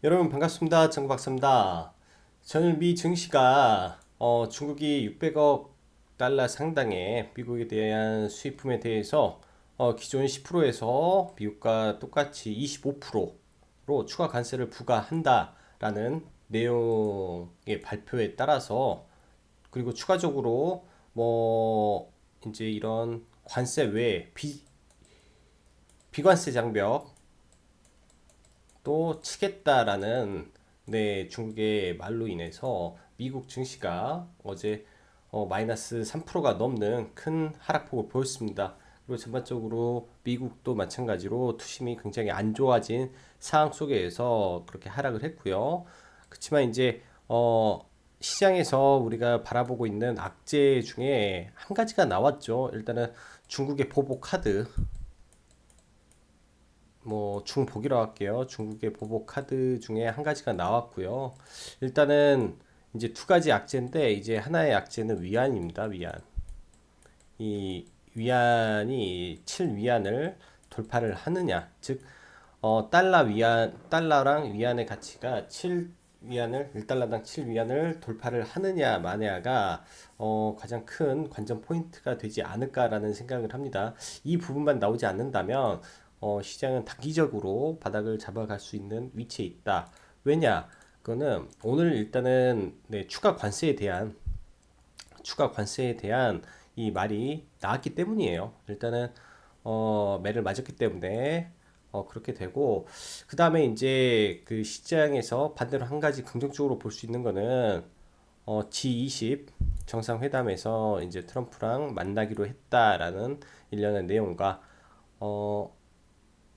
여러분 반갑습니다. 정박사입니다. 전일 미 증시가 중국이 600억 달러 상당의 미국에 대한 수입품에 대해서 기존 10%에서 미국과 똑같이 25%로 추가 관세를 부과한다라는 내용의 발표에 따라서, 그리고 추가적으로 뭐 이제 이런 관세 외에 비관세 장벽 또 치겠다라는 중국의 말로 인해서 미국 증시가 어제 마이너스 3%가 넘는 큰 하락폭을 보였습니다. 그리고 전반적으로 미국도 마찬가지로 투심이 굉장히 안 좋아진 상황 속에서 그렇게 하락을 했고요. 그렇지만 이제 시장에서 우리가 바라보고 있는 악재 중에 한 가지가 나왔죠. 일단은 중국의 보복 카드, 뭐 중복이라고 할게요. 중국의 보복 카드 중에 한 가지가 나왔고요. 일단은 이제 두 가지 악재인데, 이제 하나의 악재는 위안입니다. 위안. 이 위안이 7위안을 돌파를 하느냐, 즉 달러랑 위안의 가치가 7위안을 1달러당 7위안을 돌파를 하느냐 마냐가 가장 큰 관전 포인트가 되지 않을까라는 생각을 합니다. 이 부분만 나오지 않는다면 시장은 단기적으로 바닥을 잡아갈 수 있는 위치에 있다. 왜냐? 그거는 오늘 일단은 추가 관세에 대한 이 말이 나왔기 때문이에요. 일단은 매를 맞았기 때문에 그렇게 되고, 그 다음에 이제 그 시장에서 반대로 한 가지 긍정적으로 볼 수 있는 거는 G20 정상회담에서 이제 트럼프랑 만나기로 했다라는 일련의 내용과 어,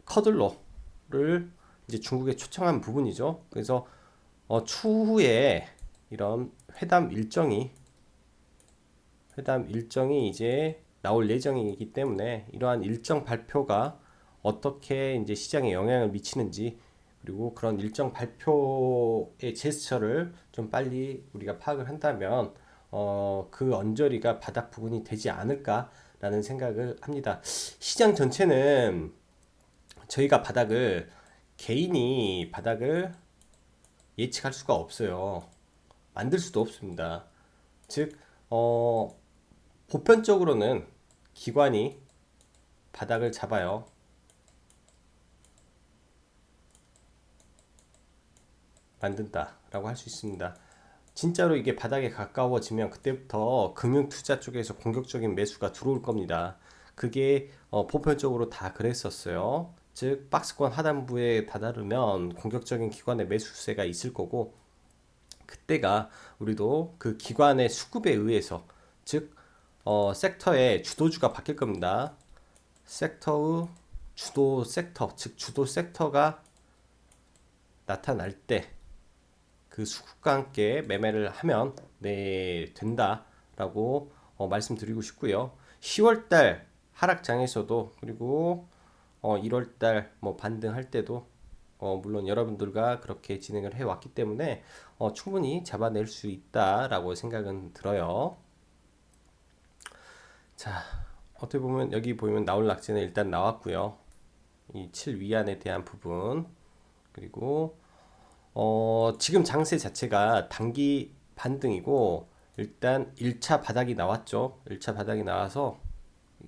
커들러를 이제 중국에 초청한 부분이죠. 그래서 추후에 이런 회담 일정이 이제 나올 예정이기 때문에, 이러한 일정 발표가 어떻게 이제 시장에 영향을 미치는지, 그리고 그런 일정 발표의 제스처를 좀 빨리 우리가 파악을 한다면 그 언저리가 바닥 부근이 되지 않을까라는 생각을 합니다. 시장 전체는 저희가 개인이 바닥을 예측할 수가 없어요. 만들 수도 없습니다. 즉, 보편적으로는 기관이 바닥을 잡아요. 만든다라고 할 수 있습니다. 진짜로 이게 바닥에 가까워지면 그때부터 금융 투자 쪽에서 공격적인 매수가 들어올 겁니다. 그게 보편적으로 다 그랬었어요. 즉 박스권 하단부에 다다르면 공격적인 기관의 매수세가 있을 거고, 그때가 우리도 그 기관의 수급에 의해서, 즉 섹터의 주도주가 바뀔 겁니다. 섹터의 즉 주도 섹터가 나타날 때 그 수급과 함께 매매를 하면 된다라고 말씀드리고 싶고요. 10월달 하락장에서도, 그리고 1월달 뭐 반등할 때도 물론 여러분들과 그렇게 진행을 해왔기 때문에 충분히 잡아낼 수 있다라고 생각은 들어요. 자, 어떻게 보면 여기 보면 나올 낙지는 일단 나왔고요. 이 7위안에 대한 부분, 그리고 지금 장세 자체가 단기 반등이고, 일단 1차 바닥이 나왔죠. 1차 바닥이 나와서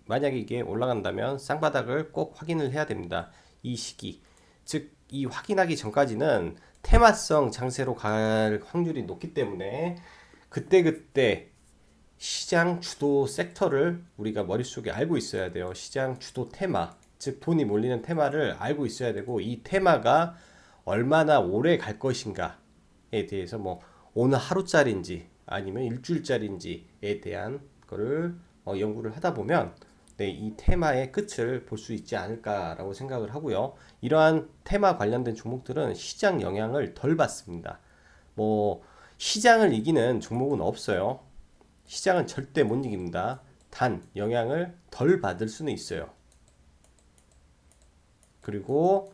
만약에 이게 올라간다면 쌍바닥을 꼭 확인을 해야 됩니다. 이 시기, 즉 이 확인하기 전까지는 테마성 장세로 갈 확률이 높기 때문에 그때그때 시장 주도 섹터를 우리가 머릿속에 알고 있어야 돼요. 시장 주도 테마, 즉 돈이 몰리는 테마를 알고 있어야 되고, 이 테마가 얼마나 오래 갈 것인가에 대해서, 뭐 오늘 하루짜리인지 아니면 일주일짜리인지에 대한 거를 연구를 하다 보면 이 테마의 끝을 볼 수 있지 않을까라고 생각을 하고요. 이러한 테마 관련된 종목들은 시장 영향을 덜 받습니다. 뭐 시장을 이기는 종목은 없어요. 시장은 절대 못 이깁니다. 단 영향을 덜 받을 수는 있어요. 그리고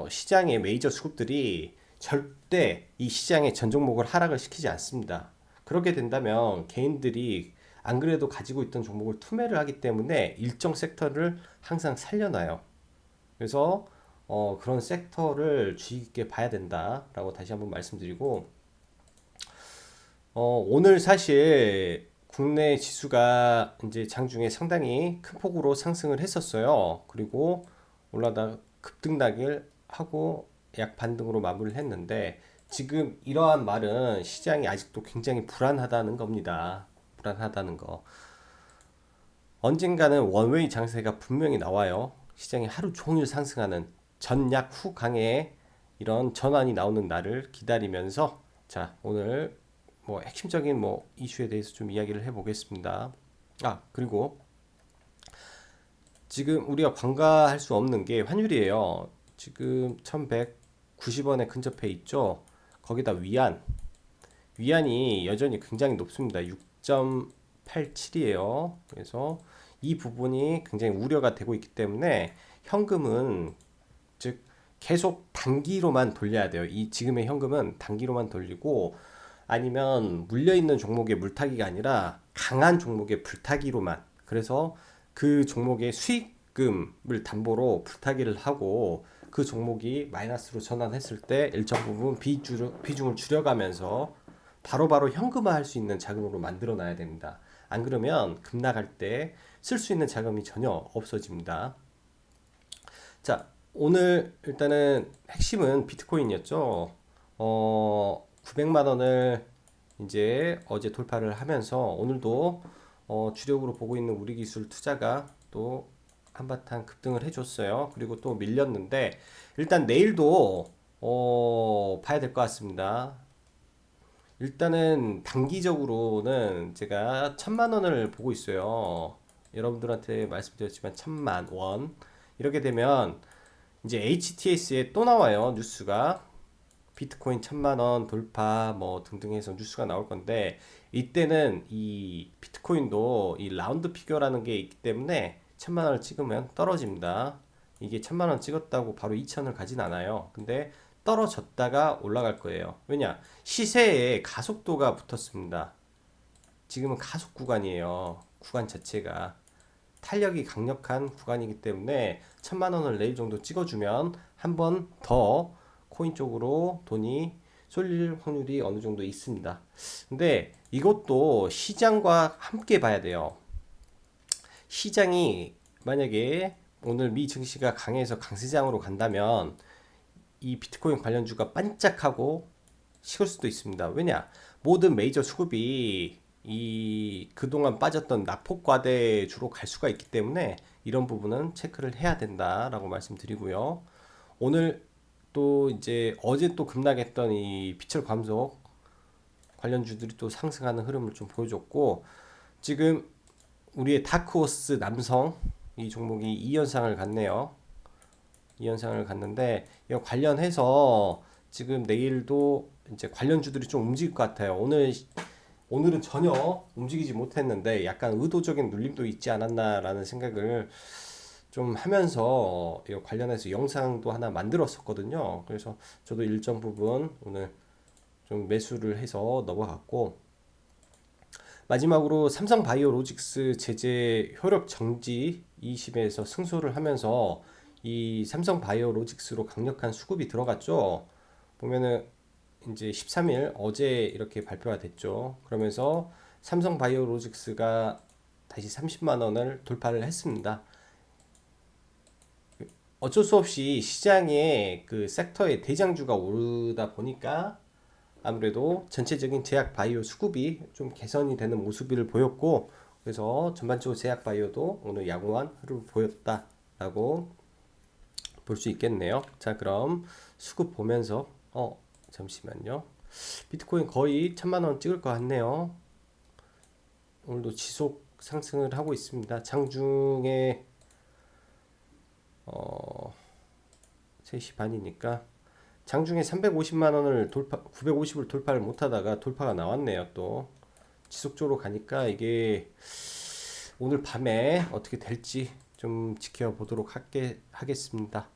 시장의 메이저 수급들이 절대 이 시장의 전 종목을 하락을 시키지 않습니다. 그렇게 된다면 개인들이 안 그래도 가지고 있던 종목을 투매를 하기 때문에 일정 섹터를 항상 살려놔요. 그래서 그런 섹터를 주의 깊게 봐야 된다라고 다시 한번 말씀드리고, 오늘 사실 국내 지수가 이제 장중에 상당히 큰 폭으로 상승을 했었어요. 그리고 올라다 급등락을 하고 약 반등으로 마무리를 했는데, 지금 이러한 말은 시장이 아직도 굉장히 불안하다는 겁니다. 불안하다는 거. 언젠가는 원웨이 장세가 분명히 나와요. 시장이 하루 종일 상승하는 전약 후 강의 이런 전환이 나오는 날을 기다리면서, 자, 오늘 뭐 핵심적인 뭐 이슈에 대해서 좀 이야기를 해보겠습니다. 그리고 지금 우리가 관가할 수 없는 게 환율이에요. 지금 1190원에 근접해 있죠. 거기다 위안이 여전히 굉장히 높습니다. 6.87이에요. 그래서 이 부분이 굉장히 우려가 되고 있기 때문에 현금은, 즉 계속 단기로만 돌려야 돼요. 이 지금의 현금은 단기로만 돌리고, 아니면 물려 있는 종목의 물타기가 아니라 강한 종목의 불타기로만, 그래서 그 종목의 수익금을 담보로 불타기를 하고, 그 종목이 마이너스로 전환했을 때 일정 부분 비중을 줄여가면서 바로바로 현금화할 수 있는 자금으로 만들어 놔야 됩니다. 안 그러면 급락할 때 쓸 수 있는 자금이 전혀 없어집니다. 자, 오늘 일단은 핵심은 비트코인이었죠. 900만 원을 이제 어제 돌파를 하면서 오늘도 주력으로 보고 있는 우리 기술 투자가 또 한바탕 급등을 해줬어요. 그리고 또 밀렸는데, 일단 내일도 봐야 될 것 같습니다. 일단은 단기적으로는 제가 1000만 원을 보고 있어요. 여러분들한테 말씀드렸지만 1000만 원 이렇게 되면 이제 HTS에 또 나와요, 뉴스가. 비트코인 1000만 원 돌파 뭐 등등 해서 뉴스가 나올 건데, 이때는 이 비트코인도 이 라운드 피겨라는 게 있기 때문에 1000만 원을 찍으면 떨어집니다. 이게 1000만 원 찍었다고 바로 2000을 가진 않아요. 근데 떨어졌다가 올라갈 거예요. 왜냐? 시세에 가속도가 붙었습니다. 지금은 가속 구간이에요. 구간 자체가 탄력이 강력한 구간이기 때문에 1000만 원을 내일 정도 찍어주면 한 번 더 코인 쪽으로 돈이 쏠릴 확률이 어느 정도 있습니다. 근데 이것도 시장과 함께 봐야 돼요. 시장이 만약에 오늘 미 증시가 강해서 강세장으로 간다면 이 비트코인 관련주가 반짝하고 식을 수도 있습니다. 왜냐? 모든 메이저 수급이 이 그동안 빠졌던 낙폭과대주로 갈 수가 있기 때문에 이런 부분은 체크를 해야 된다라고 말씀드리고요. 오늘 또 이제 어제 또 급락했던 이 비철 감속 관련주들이 또 상승하는 흐름을 좀 보여줬고, 지금 우리의 다크호스 남성 이 종목이 2연상을 갔네요. 2연상을 갔는데, 이거 관련해서 지금 내일도 이제 관련주들이 좀 움직일 것 같아요. 오늘은 전혀 움직이지 못했는데 약간 의도적인 눌림도 있지 않았나라는 생각을 좀 하면서 이거 관련해서 영상도 하나 만들었었거든요. 그래서 저도 일정 부분 오늘 좀 매수를 해서 넘어갔고, 마지막으로 삼성바이오로직스 제재 효력 정지 20에서 승소를 하면서 이 삼성바이오로직스로 강력한 수급이 들어갔죠. 보면은 이제 13일 어제 이렇게 발표가 됐죠. 그러면서 삼성바이오로직스가 다시 30만 원을 돌파를 했습니다. 어쩔 수 없이 시장에 그 섹터의 대장주가 오르다 보니까 아무래도 전체적인 제약 바이오 수급이 좀 개선이 되는 모습을 보였고, 그래서 전반적으로 제약 바이오도 오늘 양호한 흐름을 보였다라고 볼 수 있겠네요. 자, 그럼 수급 보면서 잠시만요. 비트코인 거의 1000만 원 찍을 것 같네요. 오늘도 지속 상승을 하고 있습니다. 장중에 3시 반이니까 장중에 350만 원을 돌파, 950을 돌파를 못하다가 돌파가 나왔네요. 또 지속적으로 가니까 이게 오늘 밤에 어떻게 될지 좀 지켜보도록 하겠습니다.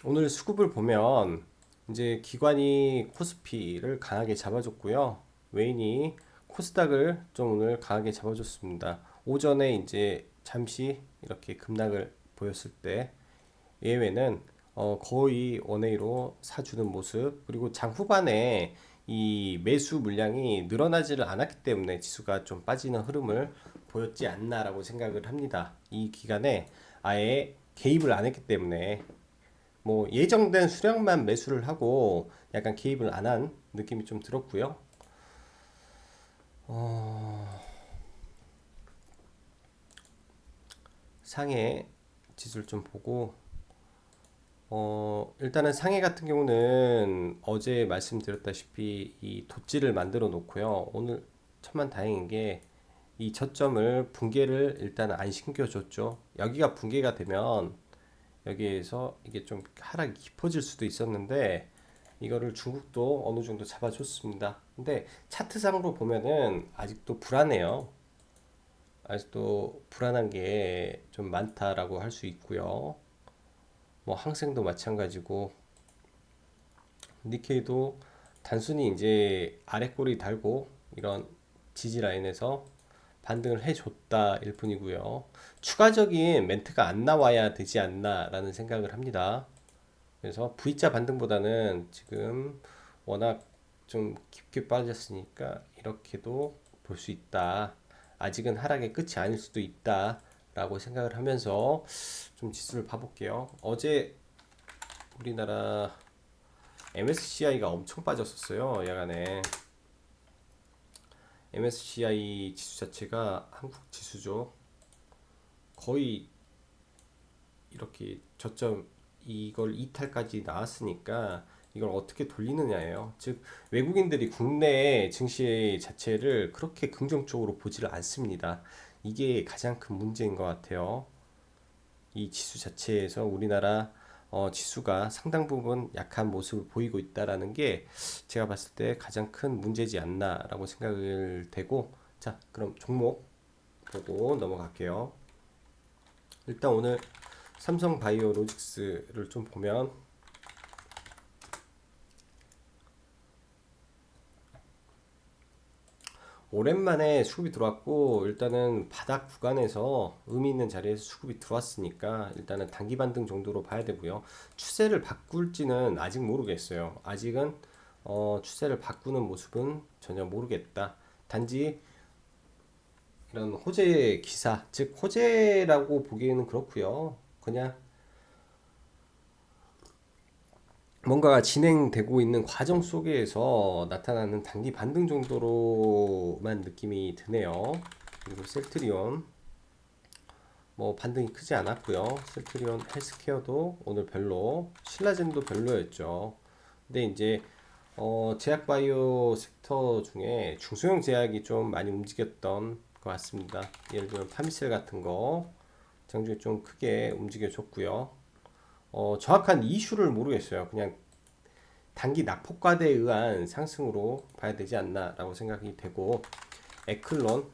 오늘 수급을 보면 이제 기관이 코스피를 강하게 잡아줬고요. 외인이 코스닥을 좀 오늘 강하게 잡아줬습니다. 오전에 이제 잠시 이렇게 급락을 보였을 때 예외는 거의 원웨이로 사주는 모습, 그리고 장 후반에 이 매수 물량이 늘어나지를 않았기 때문에 지수가 좀 빠지는 흐름을 보였지 않나라고 생각을 합니다. 이 기간에 아예 개입을 안 했기 때문에 뭐 예정된 수량만 매수를 하고 약간 개입을 안 한 느낌이 좀 들었고요. 상해 지수를 좀 보고 일단은 상해 같은 경우는 어제 말씀드렸다시피 이 돛지를 만들어 놓고요. 오늘 천만 다행인 게 이 저점을 붕괴를 일단 안 시켜줬죠. 여기가 붕괴가 되면 여기에서 이게 좀 하락이 깊어질 수도 있었는데 이거를 중국도 어느 정도 잡아줬습니다. 근데 차트상으로 보면은 아직도 불안해요. 아직도 불안한 게 좀 많다라고 할 수 있고요. 뭐 항생도 마찬가지고 니케이도 단순히 이제 아래 꼬리 달고 이런 지지 라인에서 반등을 해줬다 일 뿐이고요. 추가적인 멘트가 안 나와야 되지 않나 라는 생각을 합니다. 그래서 V자 반등보다는 지금 워낙 좀 깊게 빠졌으니까 이렇게도 볼 수 있다. 아직은 하락의 끝이 아닐 수도 있다 라고 생각을 하면서 좀 지수를 봐볼게요. 어제 우리나라 MSCI가 엄청 빠졌었어요. 야간에 MSCI 지수 자체가 한국 지수죠. 거의 이렇게 저점 이걸 이탈까지 나왔으니까 이걸 어떻게 돌리느냐예요. 즉 외국인들이 국내 증시 자체를 그렇게 긍정적으로 보지를 않습니다. 이게 가장 큰 문제인 것 같아요. 이 지수 자체에서 우리나라 지수가 상당 부분 약한 모습을 보이고 있다라는 게 제가 봤을 때 가장 큰 문제지 않나라고 생각을 되고, 자 그럼 종목 보고 넘어갈게요. 일단 오늘 삼성바이오로직스를 좀 보면 오랜만에 수급이 들어왔고 일단은 바닥 구간에서 의미 있는 자리에서 수급이 들어왔으니까 일단은 단기 반등 정도로 봐야 되고요. 추세를 바꿀지는 아직 모르겠어요. 아직은 추세를 바꾸는 모습은 전혀 모르겠다. 단지 이런 호재 기사, 즉 호재라고 보기에는 그렇고요. 그냥 뭔가가 진행되고 있는 과정 속에서 나타나는 단기 반등 정도로만 느낌이 드네요. 그리고 셀트리온 뭐 반등이 크지 않았고요. 셀트리온 헬스케어도 오늘 별로, 신라젠도 별로였죠. 근데 이제 제약바이오 섹터 중에 중소형 제약이 좀 많이 움직였던 것 같습니다. 예를 들면 파미셀 같은 거 장중에 좀 크게 움직여줬고요. 정확한 이슈를 모르겠어요. 그냥 단기 낙폭과대에 의한 상승으로 봐야 되지 않나라고 생각이 되고, 에클론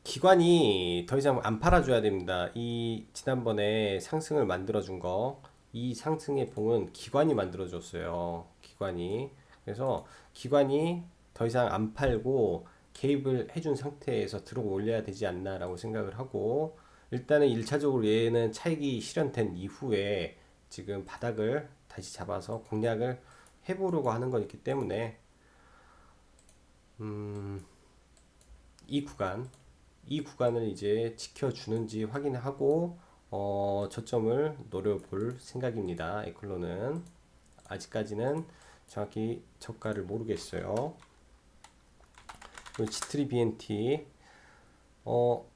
기관이 더 이상 안 팔아줘야 됩니다. 이 지난번에 상승을 만들어준 거, 이 상승의 봉은 기관이 만들어줬어요. 기관이. 그래서 기관이 더 이상 안 팔고 개입을 해준 상태에서 들어 올려야 되지 않나라고 생각을 하고, 일단은 1차적으로 얘는 차익이 실현된 이후에 지금 바닥을 다시 잡아서 공략을 해보려고 하는 거기 때문에 이 구간 이 구간을 이제 지켜주는지 확인하고 저점을 노려볼 생각입니다. 에클로는 아직까지는 정확히 저가를 모르겠어요. G3 BNT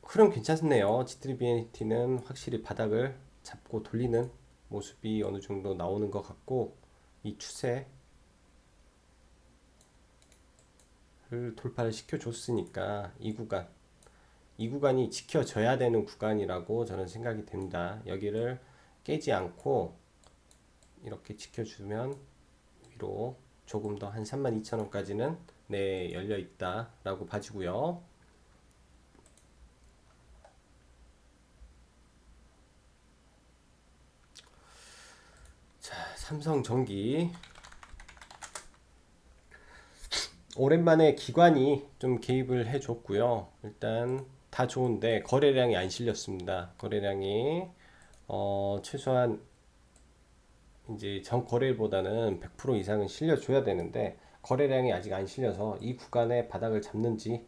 흐름 괜찮네요. G3 BNT는 확실히 바닥을 잡고 돌리는 모습이 어느 정도 나오는 것 같고, 이 추세를 돌파를 시켜줬으니까 이 구간이 지켜져야 되는 구간이라고 저는 생각이 됩니다. 여기를 깨지 않고 이렇게 지켜주면 위로 조금 더 한 32,000원까지는 네 열려 있다 라고 봐지고요. 자, 삼성전기 오랜만에 기관이 좀 개입을 해줬고요. 일단 다 좋은데 거래량이 안 실렸습니다. 거래량이 최소한 이제 전 거래일보다는 100% 이상은 실려줘야 되는데 거래량이 아직 안 실려서 이 구간에 바닥을 잡는지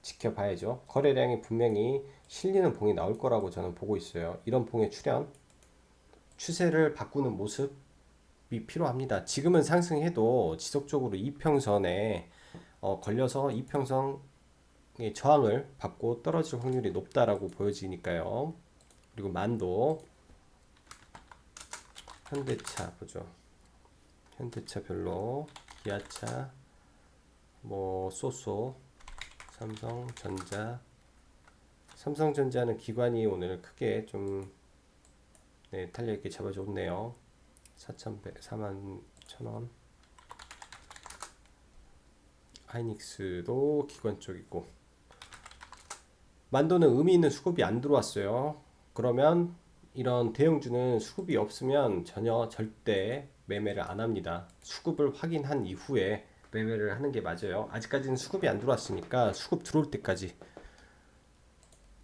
지켜봐야죠. 거래량이 분명히 실리는 봉이 나올 거라고 저는 보고 있어요. 이런 봉의 출현, 추세를 바꾸는 모습이 필요합니다. 지금은 상승해도 지속적으로 이평선에 걸려서 이평선의 저항을 받고 떨어질 확률이 높다라고 보여지니까요. 그리고 만도 현대차 보죠. 현대차 별로, 기아차, 뭐 쏘쏘, 삼성전자. 삼성전자는 기관이 오늘 크게 좀 네, 탄력 있게 잡아줬네요. 4,100, 41,000원. 하이닉스도 기관 쪽이고. 만도는 의미 있는 수급이 안 들어왔어요. 그러면 이런 대형주는 수급이 없으면 전혀 절대 매매를 안 합니다. 수급을 확인한 이후에 매매를 하는 게 맞아요. 아직까지는 수급이 안 들어왔으니까 수급 들어올 때까지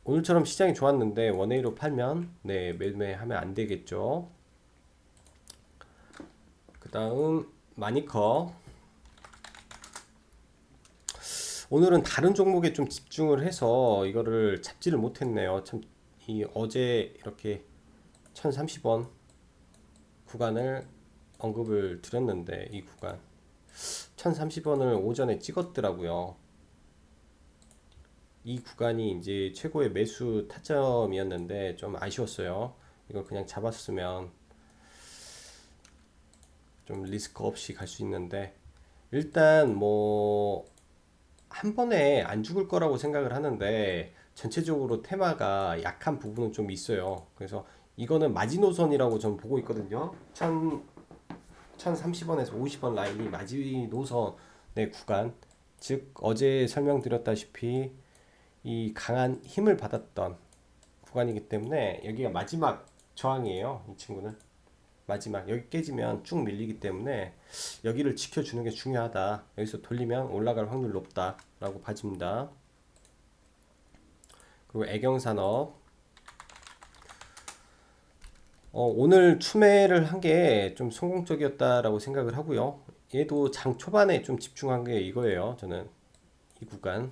오늘처럼 시장이 좋았는데 원웨이로 팔면 네, 매매하면 안 되겠죠. 그 다음 마니커. 오늘은 다른 종목에 좀 집중을 해서 이거를 잡지를 못했네요. 참, 이 어제 이렇게 1030원 구간을 언급을 드렸는데 이 구간 1030원을 오전에 찍었더라고요. 이 구간이 이제 최고의 매수 타점이었는데 좀 아쉬웠어요. 이걸 그냥 잡았으면 좀 리스크 없이 갈 수 있는데 일단 뭐 한 번에 안 죽을 거라고 생각을 하는데 전체적으로 테마가 약한 부분은 좀 있어요. 그래서 이거는 마지노선이라고 저는 보고 있거든요. 1030원에서 50원 라인이 마지노선의 구간, 즉 어제 설명드렸다시피 이 강한 힘을 받았던 구간이기 때문에 여기가 마지막 저항이에요. 이 친구는 마지막 여기 깨지면 쭉 밀리기 때문에 여기를 지켜주는 게 중요하다. 여기서 돌리면 올라갈 확률 높다라고 봐집니다. 그리고 애경산업 오늘 추매를 한 게 좀 성공적이었다라고 생각을 하고요. 얘도 장 초반에 좀 집중한 게 이거예요. 저는 이 구간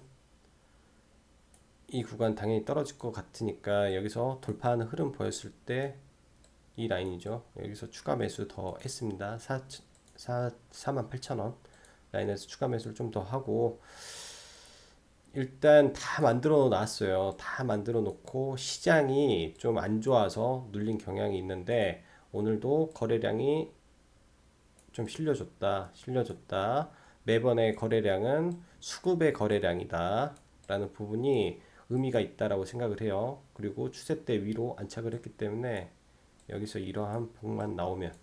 이 구간 당연히 떨어질 것 같으니까 여기서 돌파하는 흐름 보였을 때 이 라인이죠. 여기서 추가 매수 더 했습니다. 48,000원 라인에서 추가 매수를 좀 더 하고 일단 다 만들어 놨어요. 다 만들어 놓고 시장이 좀 안 좋아서 눌린 경향이 있는데 오늘도 거래량이 좀 실려줬다. 매번의 거래량은 수급의 거래량이다 라는 부분이 의미가 있다라고 생각을 해요. 그리고 추세대 위로 안착을 했기 때문에 여기서 이러한 봉만 나오면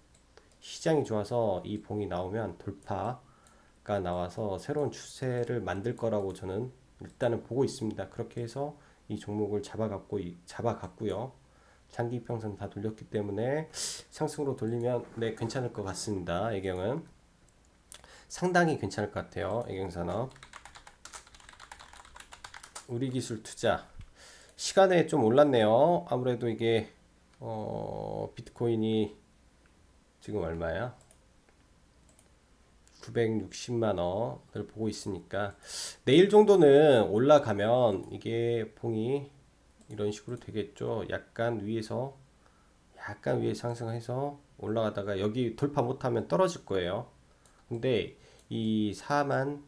시장이 좋아서 이 봉이 나오면 돌파가 나와서 새로운 추세를 만들 거라고 저는 일단은 보고 있습니다. 그렇게 해서 이 종목을 잡아갔고요. 장기 이평선 다 돌렸기 때문에 상승으로 돌리면 네 괜찮을 것 같습니다. 애경은 상당히 괜찮을 것 같아요. 애경산업 우리기술 투자 시간에 좀 올랐네요. 아무래도 이게 비트코인이 지금 얼마야? 960만 원을 보고 있으니까 내일 정도는 올라가면 이게 봉이 이런 식으로 되겠죠. 약간 위에 상승해서 올라가다가 여기 돌파 못하면 떨어질 거예요. 근데 이 4만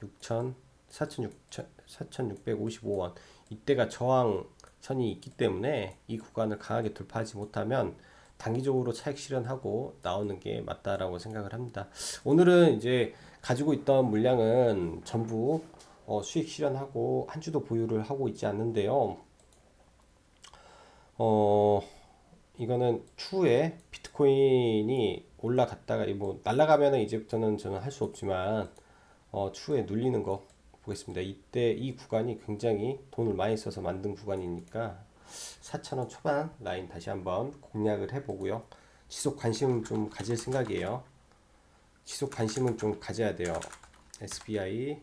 6천 4,655원 이때가 저항선이 있기 때문에 이 구간을 강하게 돌파하지 못하면 단기적으로 차익 실현하고 나오는 게 맞다라고 생각을 합니다. 오늘은 이제 가지고 있던 물량은 전부 수익 실현하고 한 주도 보유를 하고 있지 않는데요. 어, 이거는 추후에 비트코인이 올라갔다가 뭐 날아가면은 이제부터는 저는 할 수 없지만 추후에 눌리는 거 보겠습니다. 이때 이 구간이 굉장히 돈을 많이 써서 만든 구간이니까 4,000원 초반 라인 다시 한번 공략을 해보고요. 지속 관심은 좀 가질 생각이에요. 지속 관심은 좀 가져야 돼요. SBI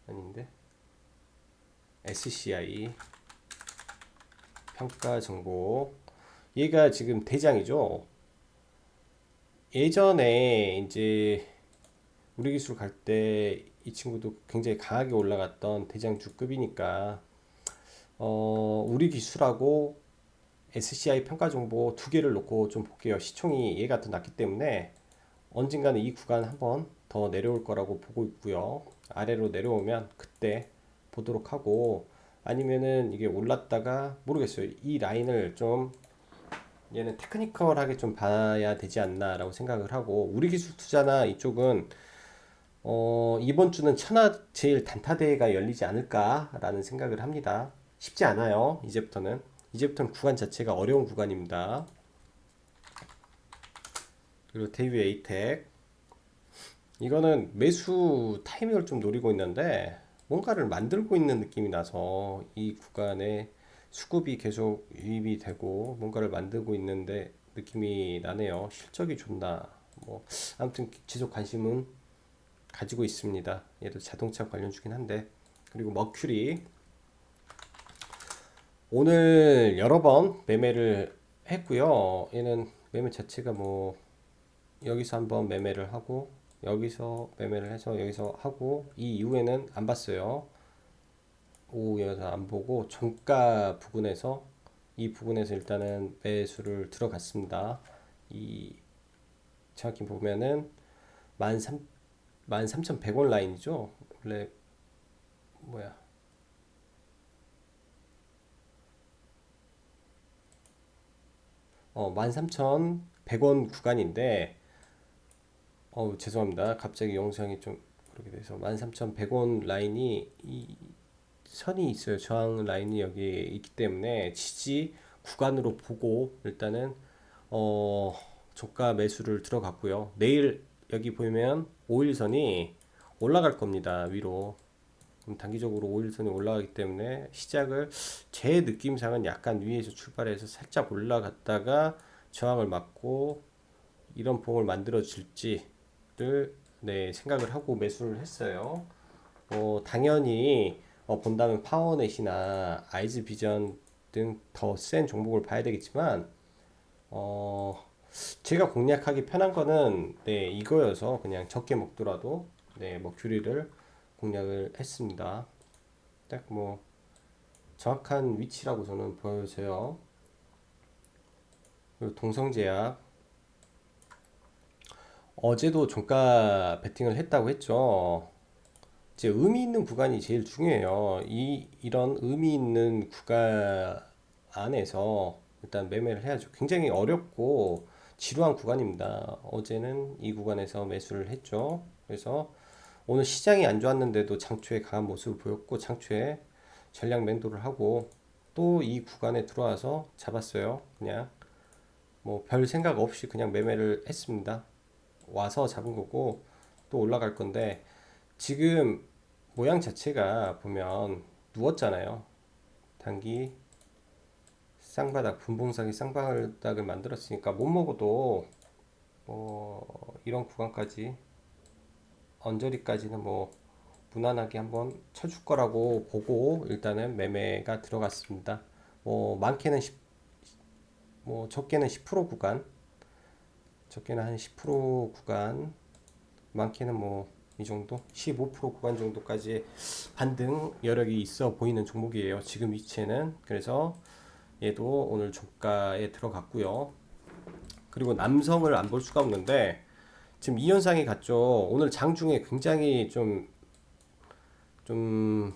아닌데 SCI 평가 정보. 얘가 지금 대장이죠. 예전에 이제 우리 기술 갈 때 이 친구도 굉장히 강하게 올라갔던 대장 주급이니까 우리 기술하고 SCI 평가 정보 두 개를 놓고 좀 볼게요. 시총이 얘가 더 낮기 때문에 언젠가는 이 구간 한번 더 내려올 거라고 보고 있고요. 아래로 내려오면 그때 보도록 하고, 아니면은 이게 올랐다가 모르겠어요. 이 라인을 좀 얘는 테크니컬하게 좀 봐야 되지 않나 라고 생각을 하고, 우리 기술 투자나 이쪽은 이번 주는 천하 제일 단타대회가 열리지 않을까라는 생각을 합니다. 쉽지 않아요. 이제부터는 구간 자체가 어려운 구간입니다. 그리고 대유 에이텍, 이거는 매수 타이밍을 좀 노리고 있는데 뭔가를 만들고 있는 느낌이 나서 이 구간에 수급이 계속 유입이 되고 뭔가를 만들고 있는데 느낌이 나네요. 실적이 좋나 뭐 아무튼 지속 관심은 가지고 있습니다. 얘도 자동차 관련주긴 한데. 그리고 머큐리, 오늘 여러 번 매매를 했고요. 얘는 매매 자체가 뭐 여기서 한번 매매를 하고 여기서 매매를 해서 여기서 하고 이 이후에는 안 봤어요. 오후에서 안 보고 종가 부근에서 이 부분에서 일단은 매수를 들어갔습니다. 이 정확히 보면은 13,100원 라인이죠. 원래 뭐야? 13,100원 구간인데 죄송합니다. 갑자기 영상이 좀 그렇게 돼서 13,100원 라인이 이 선이 있어요. 저항 라인이 여기 있기 때문에 지지 구간으로 보고 일단은 어 저가 매수를 들어갔고요. 내일 여기 보면 5일선이 올라갈 겁니다. 위로. 그럼 단기적으로 5일선이 올라가기 때문에 시작을 제 느낌상은 약간 위에서 출발해서 살짝 올라갔다가 저항을 맞고 이런 봉을 만들어 줄지를 생각을 하고 매수를 했어요. 당연히 본다면 파워넷이나 아이즈 비전 등 더 센 종목을 봐야 되겠지만 어, 제가 공략하기 편한 거는 이거여서 그냥 적게 먹더라도 먹주리를 공략을 했습니다. 딱 뭐 정확한 위치라고 저는 보여져요. 그리고 동성제약, 어제도 종가 베팅을 했다고 했죠. 이제 의미 있는 구간이 제일 중요해요. 이런 의미 있는 구간 안에서 일단 매매를 해야죠. 굉장히 어렵고 지루한 구간입니다. 어제는 이 구간에서 매수를 했죠. 그래서 오늘 시장이 안 좋았는데도 장초에 강한 모습을 보였고 장초에 전량 매도를 하고 또 이 구간에 들어와서 잡았어요. 그냥 뭐 별 생각 없이 그냥 매매를 했습니다. 와서 잡은 거고 또 올라갈 건데 지금 모양 자체가 보면 누웠잖아요. 단기 쌍바닥, 분봉상이 쌍바닥을 만들었으니까 못 먹어도 이런 구간까지 언저리까지는 뭐 무난하게 한번 쳐줄 거라고 보고 일단은 매매가 들어갔습니다. 뭐 많게는 10, 뭐 적게는 10% 구간, 적게는 한 10% 구간, 많게는 뭐 이 정도 15% 구간 정도까지 반등 여력이 있어 보이는 종목이에요. 지금 위치에는. 그래서 얘도 오늘 종가에 들어갔고요. 그리고 남성을 안 볼 수가 없는데 지금 이 현상이 같죠. 오늘 장중에 굉장히 좀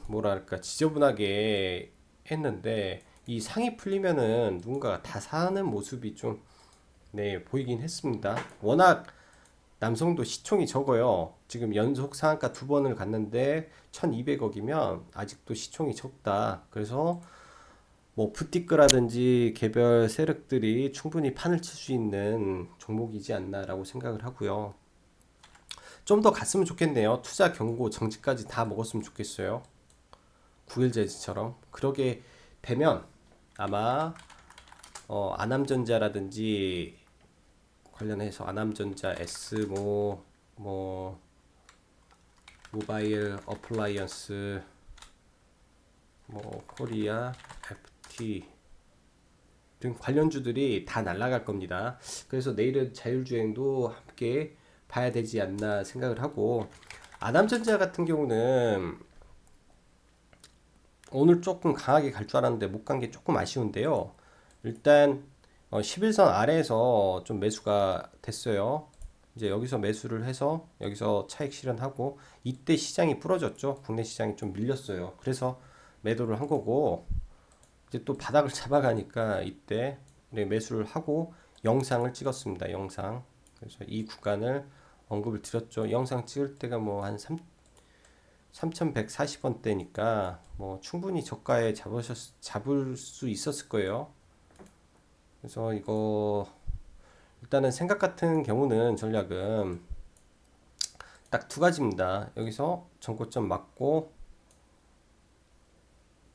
뭐랄까 지저분하게 했는데 이 상이 풀리면은 누군가가 다 사는 모습이 좀 보이긴 했습니다. 워낙 남성도 시총이 적어요. 지금 연속 상한가 두 번을 갔는데 1200억이면 아직도 시총이 적다. 그래서 뭐 푸티크라든지 개별 세력들이 충분히 판을 칠 수 있는 종목이지 않나라고 생각을 하고요. 좀 더 갔으면 좋겠네요. 투자 경고 정지까지 다 먹었으면 좋겠어요. 9일 제지처럼. 그러게 되면 아마 아남전자라든지 관련해서 아남전자, S모, 뭐 모바일 어플라이언스, 뭐 코리아, FT 등 관련주들이 다 날아갈 겁니다. 그래서 내일은 자율주행도 함께 봐야 되지 않나 생각을 하고, 아담전자 같은 경우는 오늘 조금 강하게 갈 줄 알았는데 못 간 게 조금 아쉬운데요. 일단 11선 아래에서 좀 매수가 됐어요. 이제 여기서 매수를 해서 여기서 차익 실현하고, 이때 시장이 부러졌죠. 국내 시장이 좀 밀렸어요. 그래서 매도를 한 거고, 이제 또 바닥을 잡아가니까 이때 네, 매수를 하고 영상을 찍었습니다. 영상. 그래서 이 구간을 언급을 드렸죠. 영상 찍을 때가 뭐 한 3,140원대니까 뭐 충분히 저가에 잡을 수 있었을 거예요. 그래서 이거 일단은 생각 같은 경우는 전략은 딱 두 가지입니다. 여기서 전고점 맞고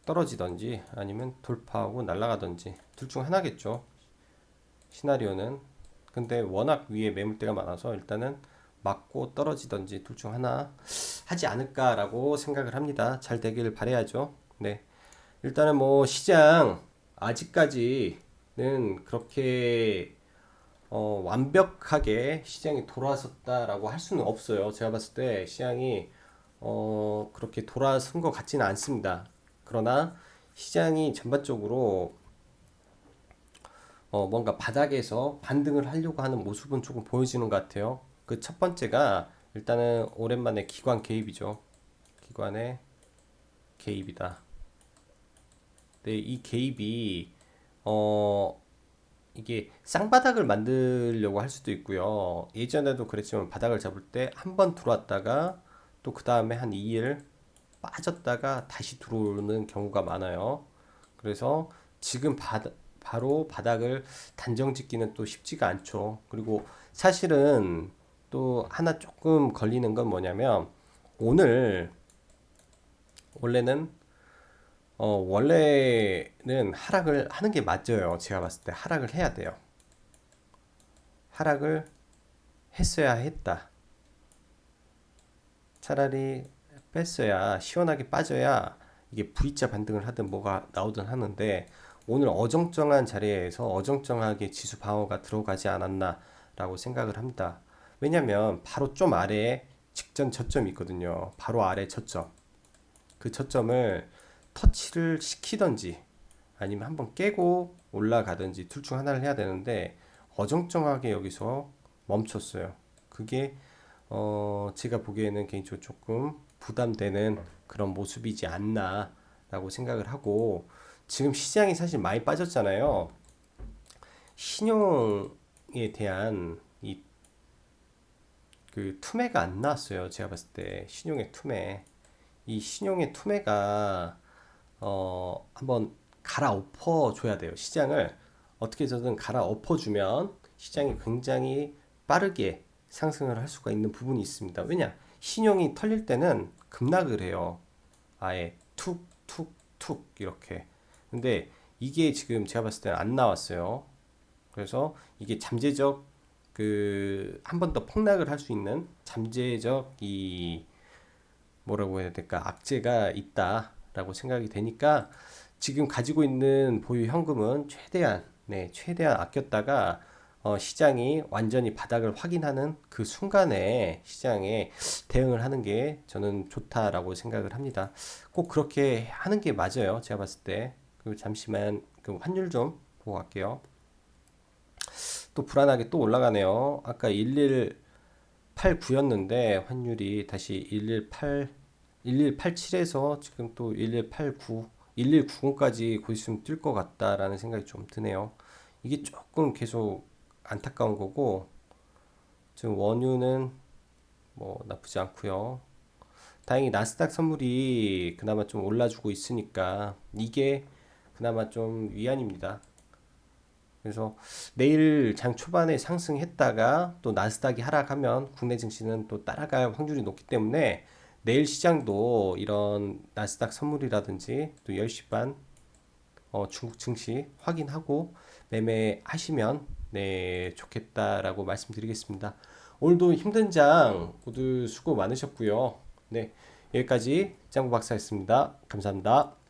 떨어지던지 아니면 돌파하고 날아가던지 둘 중 하나겠죠. 시나리오는. 근데 워낙 위에 매물대가 많아서 일단은 맞고 떨어지던지 둘 중 하나 하지 않을까라고 생각을 합니다. 잘 되길 바라야죠. 네. 일단은 뭐 시장 아직까지는 그렇게 완벽하게 시장이 돌아섰다라고 할 수는 없어요. 제가 봤을 때 시장이 그렇게 돌아선 것 같지는 않습니다. 그러나 시장이 전반적으로 뭔가 바닥에서 반등을 하려고 하는 모습은 조금 보여지는 것 같아요. 그 첫 번째가 일단은 오랜만에 기관 개입이죠. 기관의 개입이다. 네, 이 개입이 어 이게 쌍바닥을 만들려고 할 수도 있고요. 예전에도 그랬지만 바닥을 잡을 때 한 번 들어왔다가 또 그 다음에 한 2일 빠졌다가 다시 들어오는 경우가 많아요. 그래서 지금 바로 바닥을 단정 짓기는 또 쉽지가 않죠. 그리고 사실은 또 하나 조금 걸리는 건 뭐냐면, 오늘 원래는 원래는 하락을 하는 게 맞아요. 제가 봤을 때 하락을 해야 돼요. 하락을 했어야 했다. 차라리 뺐어야 시원하게 빠져야 이게 V자 반등을 하든 뭐가 나오든 하는데, 오늘 어정쩡한 자리에서 어정쩡하게 지수 방어가 들어가지 않았나 라고 생각을 합니다. 왜냐면 바로 좀 아래에 직전 저점이 있거든요. 바로 아래 저점. 그 저점을 터치를 시키던지 아니면 한번 깨고 올라가든지 둘 중 하나를 해야 되는데, 어정쩡하게 여기서 멈췄어요. 그게 제가 보기에는 개인적으로 조금 부담되는 그런 모습이지 않나 라고 생각을 하고, 지금 시장이 사실 많이 빠졌잖아요. 신용에 대한 이 그 투매가 안 나왔어요. 제가 봤을 때 신용의 투매, 이 신용의 투매가 한번 갈아엎어 줘야 돼요. 시장을 어떻게 해서든 갈아엎어 주면 시장이 굉장히 빠르게 상승을 할 수가 있는 부분이 있습니다. 왜냐? 신용이 털릴 때는 급락을 해요. 아예 툭 툭 툭 이렇게. 근데 이게 지금 제가 봤을 때는 안 나왔어요. 그래서 이게 잠재적 그 한 번 더 폭락을 할 수 있는 잠재적 이 뭐라고 해야 될까, 악재가 있다라고 생각이 되니까, 지금 가지고 있는 보유 현금은 최대한 아꼈다가 시장이 완전히 바닥을 확인하는 그 순간에 시장에 대응을 하는 게 저는 좋다라고 생각을 합니다. 꼭 그렇게 하는 게 맞아요. 제가 봤을 때. 그 잠시만 그 환율 좀 보고 갈게요. 또 불안하게 또 올라가네요. 아까 1189였는데 환율이 다시 1187에서 지금 또 1189, 1190까지 곧 있으면 뛸 것 같다라는 생각이 좀 드네요. 이게 조금 계속 안타까운 거고, 지금 원유는 뭐 나쁘지 않고요. 다행히 나스닥 선물이 그나마 좀 올라주고 있으니까 이게 그나마 좀 위안입니다. 그래서 내일 장 초반에 상승했다가 또 나스닥이 하락하면 국내 증시는 또 따라갈 확률이 높기 때문에, 내일 시장도 이런 나스닥 선물이라든지 또 10시 반 중국 증시 확인하고 매매하시면 네 좋겠다라고 말씀드리겠습니다. 오늘도 힘든 장 모두 수고 많으셨고요. 네, 여기까지 짱구 박사였습니다. 감사합니다.